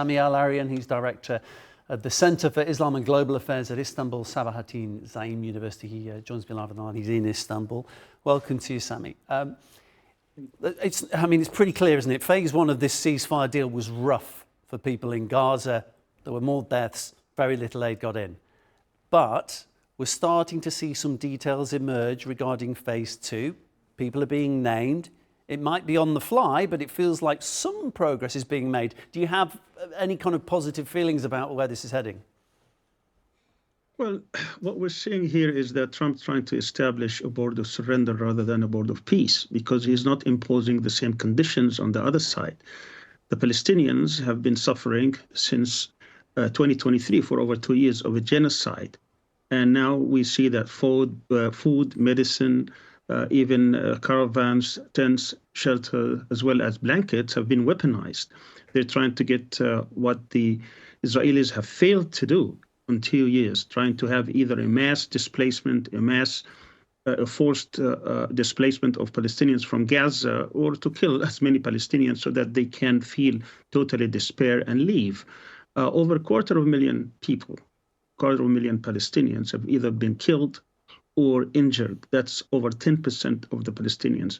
Sami Al-Arian, he's director at the Center for Islam and Global Affairs at Istanbul Sabahattin Zaim University. He joins me live on the line. He's in Istanbul. Welcome to you, Sami. It's pretty clear, isn't it? Phase one of this ceasefire deal was rough for people in Gaza. There were more deaths, very little aid got in. But we're starting to see some details emerge regarding phase two. People are being named. It might be on the fly, but it feels like some progress is being made. Do you have any kind of positive feelings about where this is heading? Well, what we're seeing here is that Trump's trying to establish a border of surrender rather than a border of peace, because he's not imposing the same conditions on the other side. The Palestinians have been suffering since 2023 for over 2 years of a genocide. And now we see that food, medicine, even caravans, tents, shelter, as well as blankets have been weaponized. They're trying to get what the Israelis have failed to do in 2 years, trying to have either a mass displacement, a forced displacement of Palestinians from Gaza, or to kill as many Palestinians so that they can feel totally despair and leave. Over 250,000 people, 250,000 Palestinians have either been killed or injured. That's over 10% of the Palestinians.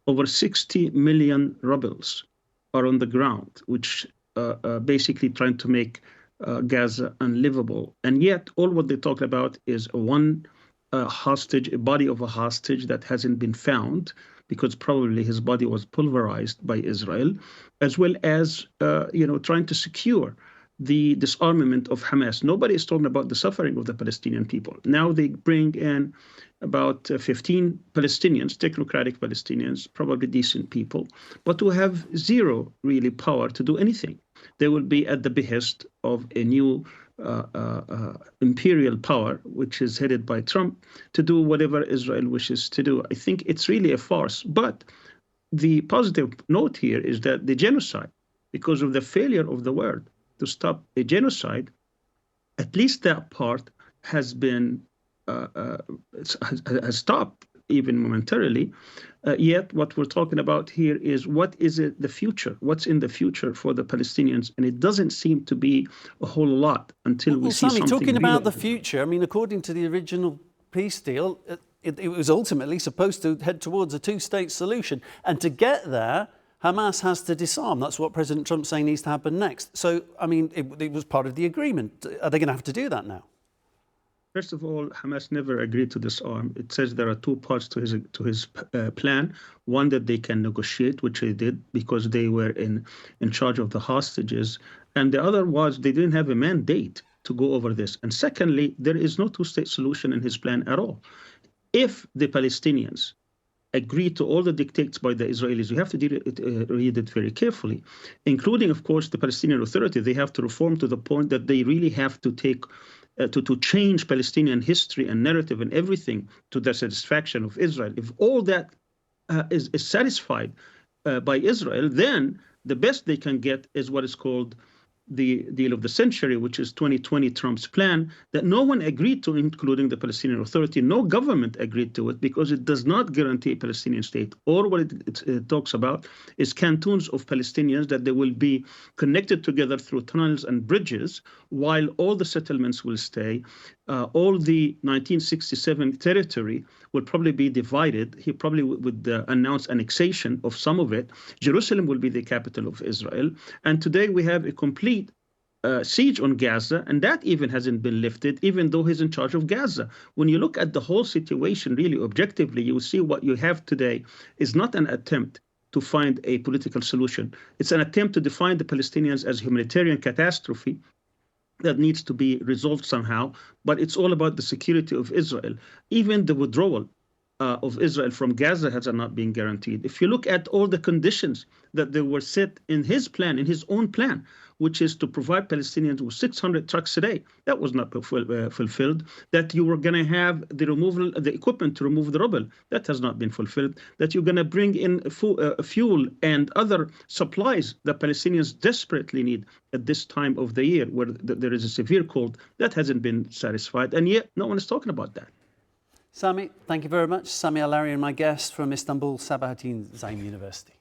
Over 60 million rebels are on the ground, which basically trying to make Gaza unlivable. And yet all what they talk about is one hostage, a body of a hostage that hasn't been found, because probably his body was pulverized by Israel, as well as trying to secure the disarmament of Hamas. Nobody is talking about the suffering of the Palestinian people. Now they bring in about 15 Palestinians, technocratic Palestinians, probably decent people, but who have zero really power to do anything. They will be at the behest of a new imperial power, which is headed by Trump, to do whatever Israel wishes to do. I think it's really a farce. But the positive note here is that the genocide, because of the failure of the world to stop a genocide, at least that part has been has stopped, even momentarily. Yet what we're talking about here is what is it, the future? What's in the future for the Palestinians? And it doesn't seem to be a whole lot until we see Sami, something talking real. about the future, I mean, according to the original peace deal, it was ultimately supposed to head towards a two-state solution. And to get there, Hamas has to disarm. That's what President Trump's saying needs to happen next. So, I mean, it was part of the agreement. Are they going to have to do that now? First of all, Hamas never agreed to disarm. It says there are two parts to his plan. One, that they can negotiate, which they did because they were in charge of the hostages. And the other was they didn't have a mandate to go over this. And secondly, there is no two-state solution in his plan at all. If the Palestinians agree to all the dictates by the Israelis, you have to read it very carefully, including, of course, the Palestinian Authority. They have to reform to the point that they really have to take to change Palestinian history and narrative and everything to the satisfaction of Israel. If all that is satisfied by Israel, then the best they can get is what is called the deal of the century, which is 2020 Trump's plan that no one agreed to, including the Palestinian Authority. No government agreed to it because it does not guarantee a Palestinian state. Or what it talks about is cantons of Palestinians, that they will be connected together through tunnels and bridges, while all the settlements will stay. All the 1967 territory will probably be divided. He probably would announce annexation of some of it. Jerusalem will be the capital of Israel. And today we have a complete siege on Gaza, and that even hasn't been lifted, even though he's in charge of Gaza. When you look at the whole situation really objectively, you will see what you have today is not an attempt to find a political solution. It's an attempt to define the Palestinians as a humanitarian catastrophe that needs to be resolved somehow, but it's all about the security of Israel. Even the withdrawal of Israel from Gaza has not been guaranteed. If you look at all the conditions that they were set in his plan, in his own plan, which is to provide Palestinians with 600 trucks a day, that was not fulfilled. That you were going to have the equipment to remove the rubble, that has not been fulfilled. That you're going to bring in fuel and other supplies that Palestinians desperately need at this time of the year, where there is a severe cold, that hasn't been satisfied. And yet no one is talking about that. Sami, thank you very much. Sami Al-Arian, my guest from Istanbul Sabahattin Zaim University.